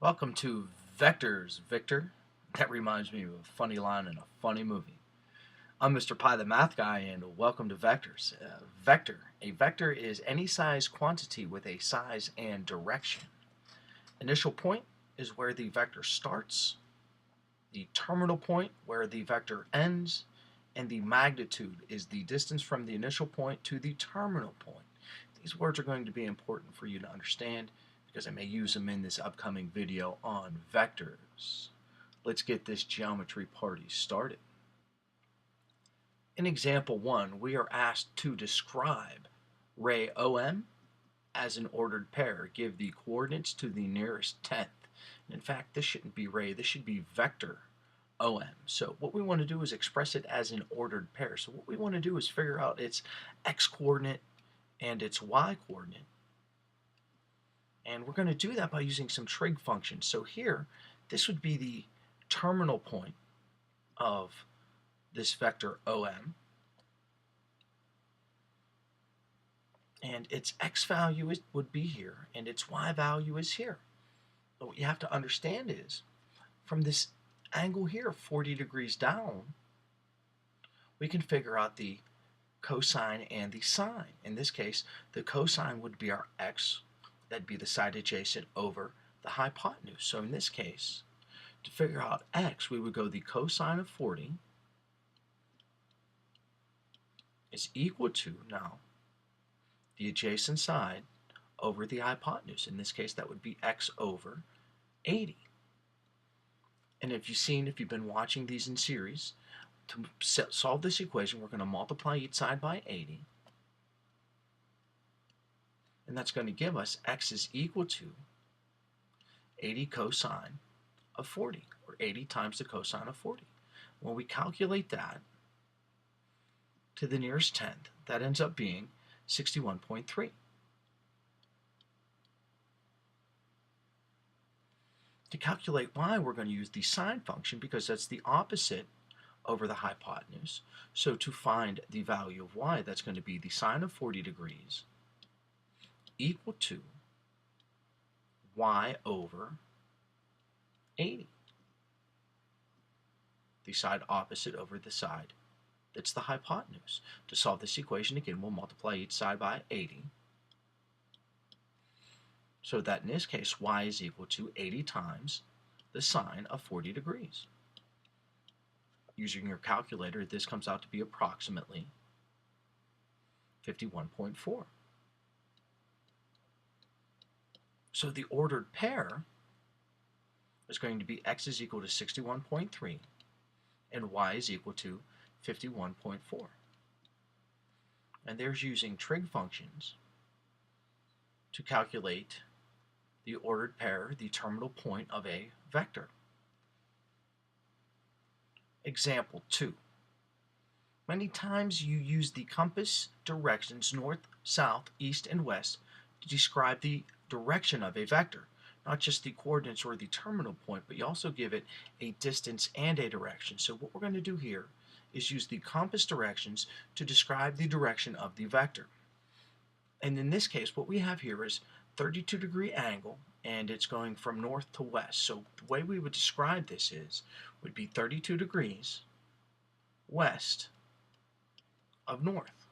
Welcome to Vectors, Victor. That reminds me of a funny line in a funny movie. I'm Mr. Pi the Math Guy, and welcome to Vectors. Vector. A vector is any size quantity with a size and direction. Initial point is where the vector starts, the terminal point where the vector ends, and the magnitude is the distance from the initial point to the terminal point. These words are going to be important for you to understand because I may use them in this upcoming video on vectors. Let's get this geometry party started. In example 1, we are asked to describe ray OM as an ordered pair. Give the coordinates to the nearest tenth. In fact, this shouldn't be ray, this should be vector OM. So what we want to do is express it as an ordered pair. So what we want to do is figure out its x-coordinate and its y-coordinate. And we're going to do that by using some trig functions. So here, this would be the terminal point of this vector OM. And its x value would be here, and its y value is here. But what you have to understand is, from this angle here, 40 degrees down, we can figure out the cosine and the sine. In this case, the cosine would be our x. That'd be the side adjacent over the hypotenuse. So in this case, to figure out x, we would go the cosine of 40 is equal to, now, the adjacent side over the hypotenuse. In this case, that would be x over 80. And if you've been watching these in series, to solve this equation, we're going to multiply each side by 80. And that's going to give us x is equal to 80 cosine of 40, or 80 times the cosine of 40. When we calculate that to the nearest tenth, that ends up being 61.3. To calculate y, we're going to use the sine function because that's the opposite over the hypotenuse. So to find the value of y, that's going to be the sine of 40 degrees equal to y over 80. The side opposite over the side that's the hypotenuse. To solve this equation, again, we'll multiply each side by 80. So that in this case, y is equal to 80 times the sine of 40 degrees. Using your calculator, this comes out to be approximately 51.4. So the ordered pair is going to be x is equal to 61.3 and y is equal to 51.4. And there's using trig functions to calculate the ordered pair, the terminal point of a vector. Example 2. Many times you use the compass directions north, south, east, and west to describe the direction of a vector. Not just the coordinates or the terminal point, but you also give it a distance and a direction. So what we're going to do here is use the compass directions to describe the direction of the vector. And in this case, what we have here is 32-degree angle, and it's going from north to west. So the way we would describe this would be 32 degrees west of north.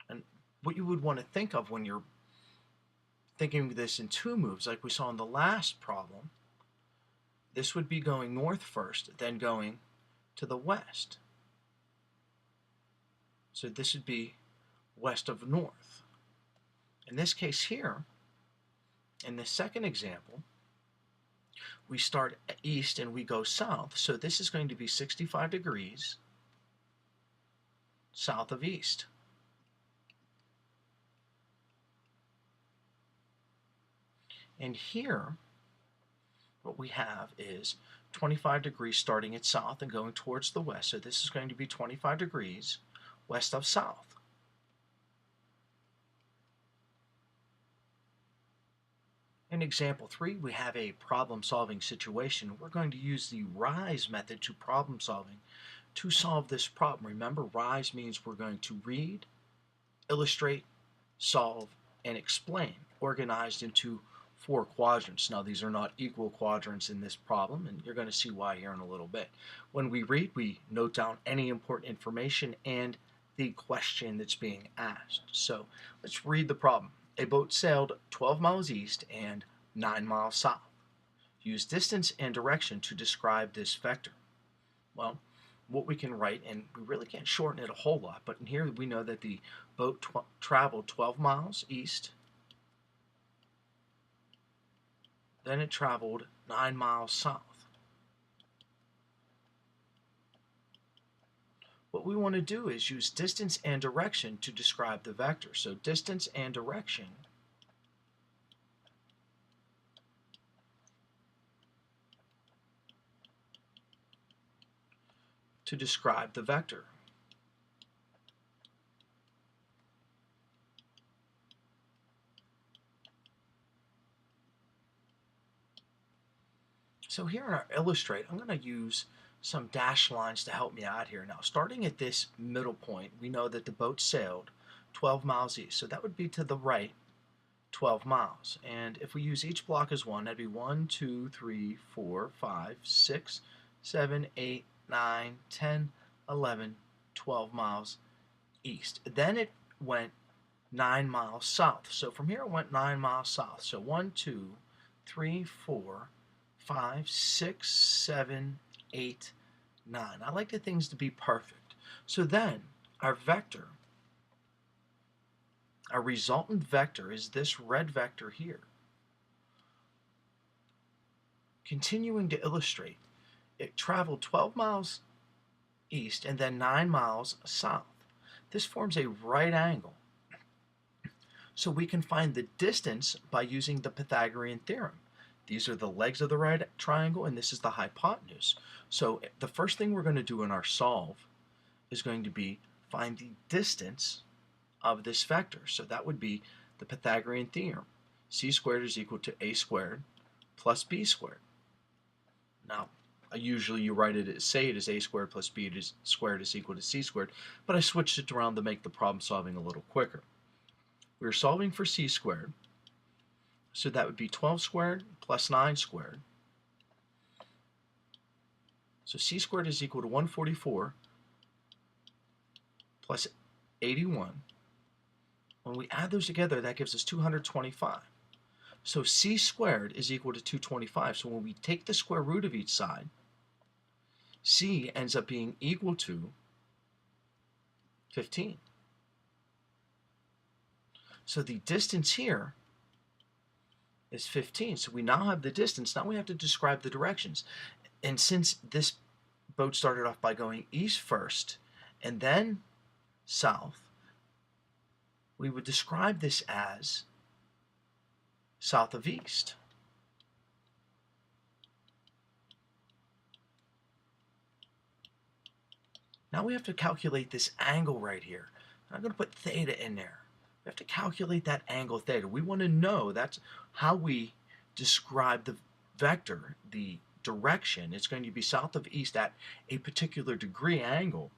And what you would want to think of when you're thinking of this in two moves, like we saw in the last problem, this would be going north first, then going to the west. So this would be west of north. In this case here, in the second example, we start east and we go south. So this is going to be 65 degrees south of east. And here, what we have is 25 degrees starting at south and going towards the west. So this is going to be 25 degrees west of south. In example 3, we have a problem-solving situation. We're going to use the RISE method to problem solving to solve this problem. Remember, RISE means we're going to read, illustrate, solve, and explain, organized into 4 quadrants. Now, these are not equal quadrants in this problem, and you're going to see why here in a little bit. When we read, we note down any important information and the question that's being asked. So let's read the problem. A boat sailed 12 miles east and 9 miles south. Use distance and direction to describe this vector. Well, what we can write, and we really can't shorten it a whole lot, but in here we know that the boat traveled 12 miles east, then it traveled 9 miles south. What we want to do is use distance and direction to describe the vector. So distance and direction to describe the vector. So here in our Illustrate, I'm going to use some dashed lines to help me out here. Now, starting at this middle point, we know that the boat sailed 12 miles east. So that would be to the right 12 miles. And if we use each block as one, that'd be 1, 2, 3, 4, 5, 6, 7, 8, 9, 10, 11, 12 miles east. Then it went 9 miles south. So from here it went 9 miles south. So 1, 2, 3, 4, 5, 6, 7, 8, 9. I like the things to be perfect. So then our vector, our resultant vector is this red vector here. Continuing to illustrate, it traveled 12 miles east and then 9 miles south. This forms a right angle. So we can find the distance by using the Pythagorean theorem. These are the legs of the right triangle, and this is the hypotenuse. So the first thing we're going to do in our solve is going to be find the distance of this vector. So that would be the Pythagorean theorem. C squared is equal to A squared plus B squared. Now, usually you write it, say it as A squared plus B squared is equal to C squared, but I switched it around to make the problem solving a little quicker. We're solving for C squared. So that would be 12 squared plus 9 squared. So C squared is equal to 144 plus 81. When we add those together, that gives us 225. So C squared is equal to 225. So when we take the square root of each side, C ends up being equal to 15. So the distance here is 15. So we now have the distance. Now we have to describe the directions. And since this boat started off by going east first and then south, we would describe this as south of east. Now we have to calculate this angle right here. I'm going to put theta in there. We have to calculate that angle theta. We want to know, that's how we describe the vector, the direction. It's going to be south of east at a particular degree angle.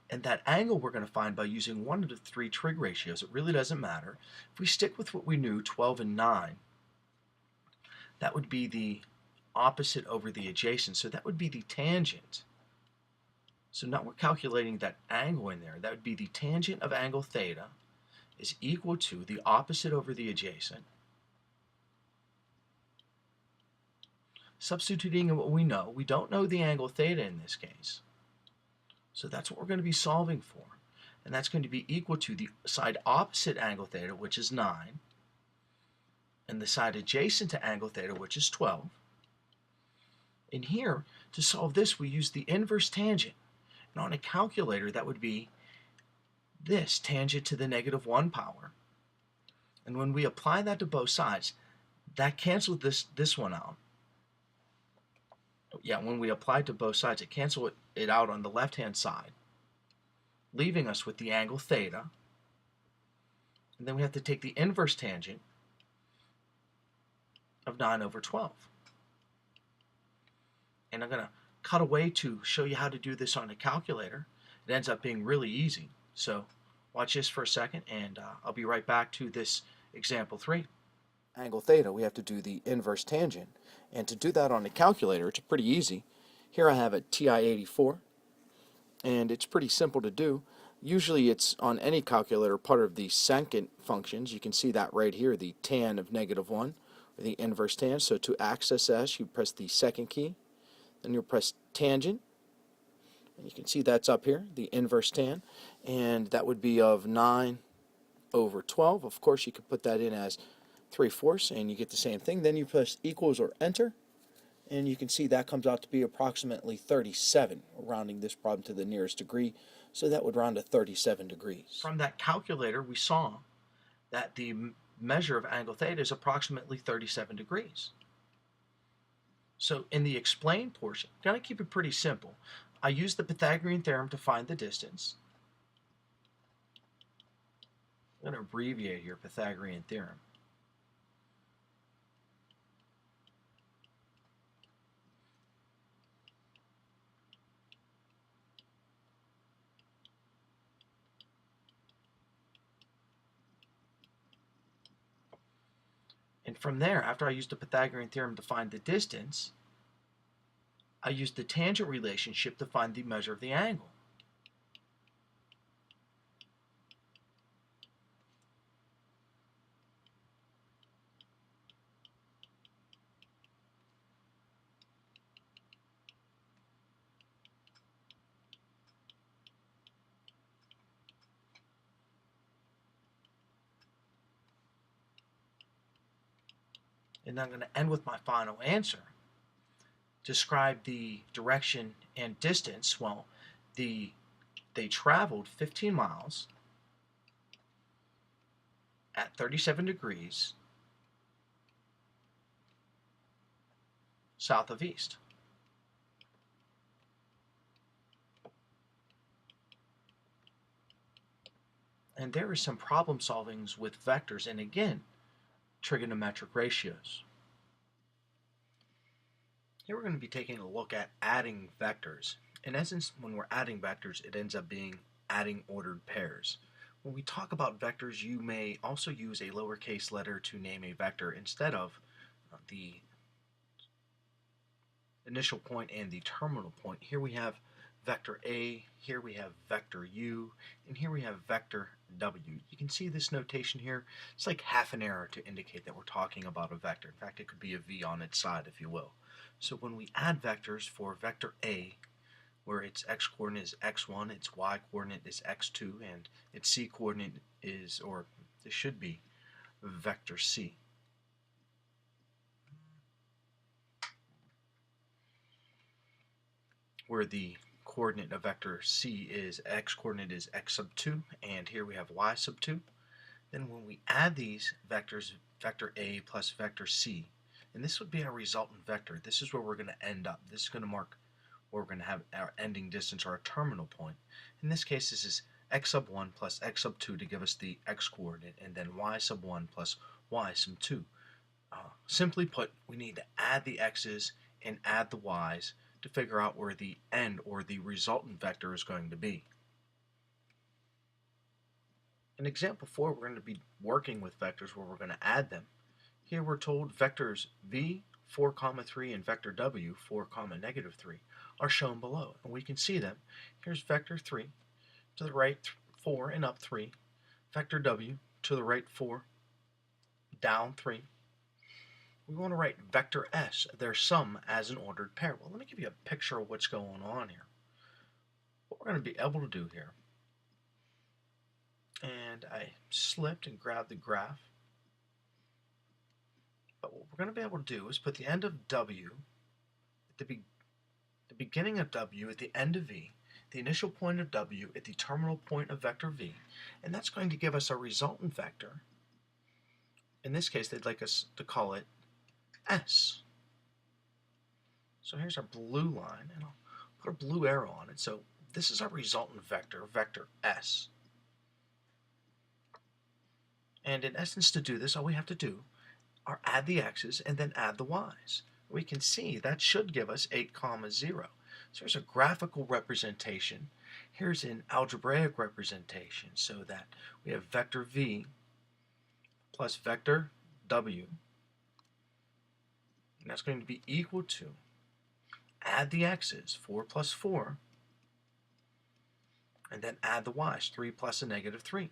And that angle we're going to find by using one of the 3 trig ratios. It really doesn't matter. If we stick with what we knew, 12 and 9, that would be the opposite over the adjacent. So that would be the tangent. So now we're calculating that angle in there. That would be the tangent of angle theta is equal to the opposite over the adjacent. Substituting in what we know, we don't know the angle theta in this case. So that's what we're going to be solving for. And that's going to be equal to the side opposite angle theta, which is 9, and the side adjacent to angle theta, which is 12. In here, to solve this, we use the inverse tangent. And on a calculator, that would be this, tangent to the -1 power. And when we apply that to both sides, that cancels this one out. Yeah, when we apply it to both sides, it cancels it out on the left-hand side, leaving us with the angle theta. And then we have to take the inverse tangent of 9 over 12. And I'm going to cut away to show you how to do this on a calculator. It ends up being really easy. So Watch this for a second, and I'll be right back to this example 3. Angle theta, we have to do the inverse tangent. And to do that on a calculator, it's pretty easy. Here I have a TI-84, and it's pretty simple to do. Usually it's on any calculator part of the secant functions. You can see that right here, the tan of -1, or the inverse tan. So to access S, you press the second key, then you'll press tangent, and you can see that's up here, the inverse tan, and that would be of 9/12. Of course, you could put that in as 3/4, and you get the same thing. Then you press equals or enter, and you can see that comes out to be approximately 37, rounding this problem to the nearest degree, so that would round to 37 degrees. From that calculator, we saw that the measure of angle theta is approximately 37 degrees. So in the explain portion, I'm going to keep it pretty simple. I use the Pythagorean theorem to find the distance. I'm going to abbreviate here, Pythagorean theorem. And from there, after I use the Pythagorean theorem to find the distance, I use the tangent relationship to find the measure of the angle. And I'm going to end with my final answer. Describe the direction and distance. Well, they traveled 15 miles at 37 degrees south of east. And there is some problem solvings with vectors, and again, trigonometric ratios. Here we're going to be taking a look at adding vectors. In essence, when we're adding vectors, it ends up being adding ordered pairs. When we talk about vectors, you may also use a lowercase letter to name a vector instead of the initial point and the terminal point. Here we have vector A, here we have vector U, and here we have vector W. You can see this notation here. It's like half an arrow to indicate that we're talking about a vector. In fact, it could be a V on its side, if you will. So when we add vectors for vector A, where its x-coordinate is x1, its y-coordinate is x2, and its c-coordinate is, or it should be, vector C. Where the coordinate of vector C is x-coordinate is x sub 2, and here we have y sub 2. Then when we add these vectors, vector A plus vector C, and this would be our resultant vector. This is where we're going to end up. This is going to mark where we're going to have our ending distance or our terminal point. In this case, this is x sub 1 plus x sub 2 to give us the x-coordinate, and then y sub 1 plus y sub 2. Simply put, we need to add the x's and add the y's to figure out where the end or the resultant vector is going to be. In example 4, we're going to be working with vectors where we're going to add them. Here we're told vectors v, 4, 3, and vector w, 4, -3, are shown below. And we can see them. Here's vector 3, to the right 4 and up 3. Vector w, to the right 4, down 3. We want to write vector s, their sum, as an ordered pair. Well, let me give you a picture of what's going on here. What we're going to be able to do here, and I slipped and grabbed the graph, but what we're going to be able to do is put the end of w at the beginning of w at the end of v, the initial point of w at the terminal point of vector v, and that's going to give us a resultant vector. In this case, they'd like us to call it S. So here's our blue line, and I'll put a blue arrow on it. So this is our resultant vector, vector S. And in essence, to do this, all we have to do are add the x's and then add the y's. We can see that should give us 8, 0. So here's a graphical representation. Here's an algebraic representation, so that we have vector v plus vector w, and that's going to be equal to, add the x's, 4 plus 4, and then add the y's, 3 plus a negative 3.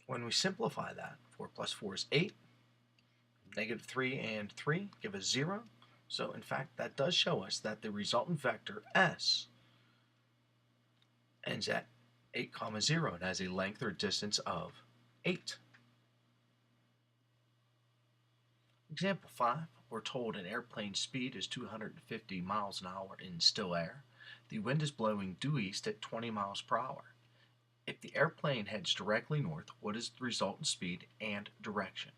When we simplify that, 4 plus 4 is 8, negative 3 and 3 give us 0. So in fact, that does show us that the resultant vector s ends at 8, 0 and has a length or distance of 8. Example 5, we're told an airplane speed is 250 miles an hour in still air. The wind is blowing due east at 20 miles per hour. If the airplane heads directly north, what is the resultant speed and direction?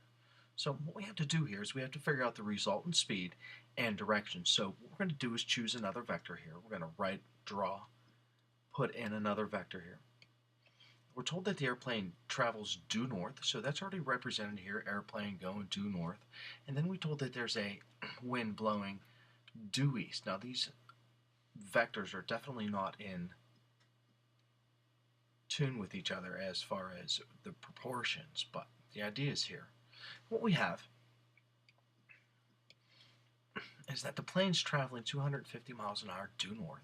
So what we have to do here is we have to figure out the resultant speed and direction. So what we're going to do is choose another vector here. We're going to put in another vector here. We're told that the airplane travels due north, so that's already represented here, airplane going due north. And then we're told that there's a wind blowing due east. Now these vectors are definitely not in tune with each other as far as the proportions, but the idea is here. What we have is that the plane's traveling 250 miles an hour due north,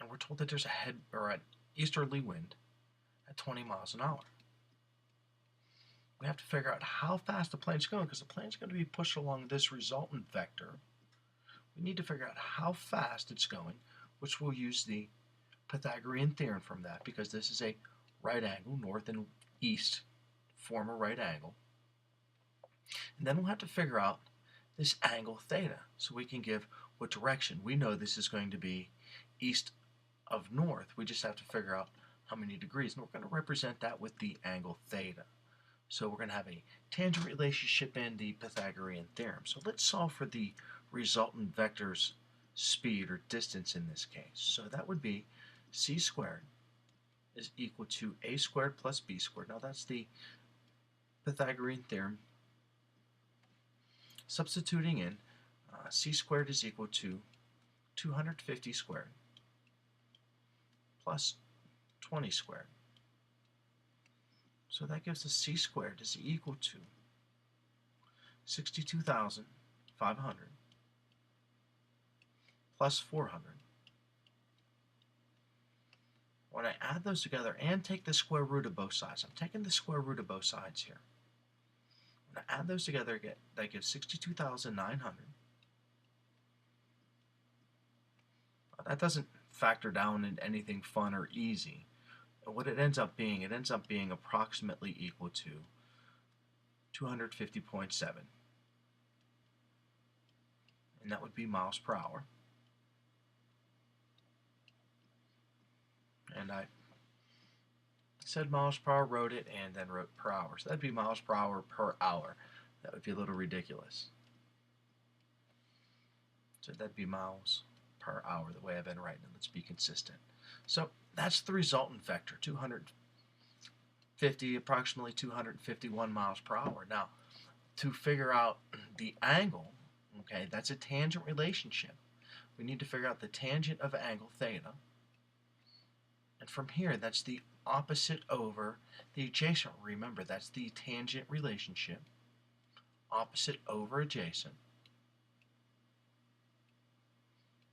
and we're told that there's an easterly wind at 20 miles an hour. We have to figure out how fast the plane's going, because the plane's going to be pushed along this resultant vector. We need to figure out how fast it's going, which we'll use the Pythagorean theorem from that, because this is a right angle, north and east form a right angle. And then we'll have to figure out this angle theta, so we can give what direction. We know this is going to be east of north. We just have to figure out how many degrees, and we're going to represent that with the angle theta. So we're going to have a tangent relationship in the Pythagorean theorem. So let's solve for the resultant vector's speed or distance in this case. So that would be c squared is equal to a squared plus b squared. Now that's the Pythagorean theorem. Substituting in, c squared is equal to 250 squared plus 20 squared. So that gives us c squared is equal to 62,500 plus 400. When I add those together and take the square root of both sides, I'm taking the square root of both sides here. When I add those together, that gives 62,900. That doesn't factor down in anything fun or easy. What it ends up being approximately equal to 250.7. And that would be miles per hour. And I said miles per hour, wrote it, and then wrote per hour. So that'd be miles per hour per hour. That would be a little ridiculous. So that'd be miles per hour, the way I've been writing it. Let's be consistent. So that's the resultant vector, 250, approximately 251 miles per hour. Now, to figure out the angle, okay, that's a tangent relationship. We need to figure out the tangent of angle theta. And from here, that's the opposite over the adjacent. Remember, that's the tangent relationship. Opposite over adjacent.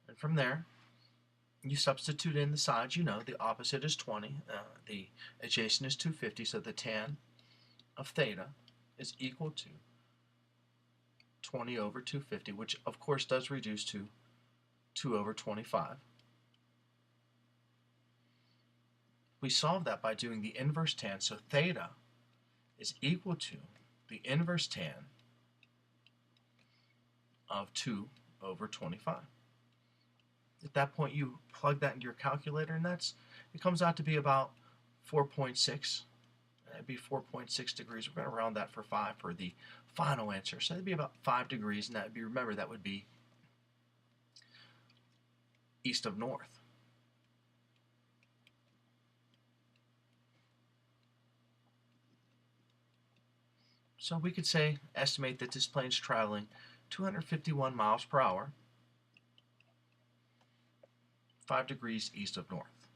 And from there, you substitute in the sides. You know, the opposite is 20. The adjacent is 250. So the tan of theta is equal to 20 over 250, which of course does reduce to 2 over 25. We solve that by doing the inverse tan, so theta is equal to the inverse tan of 2 over 25. At that point, you plug that into your calculator, and it comes out to be about 4.6. That'd be 4.6 degrees. We're going to round that for 5 for the final answer. So that'd be about 5 degrees, and that would be, remember, that would be east of north. So we could say, estimate that this plane is traveling 251 miles per hour, 5 degrees east of north.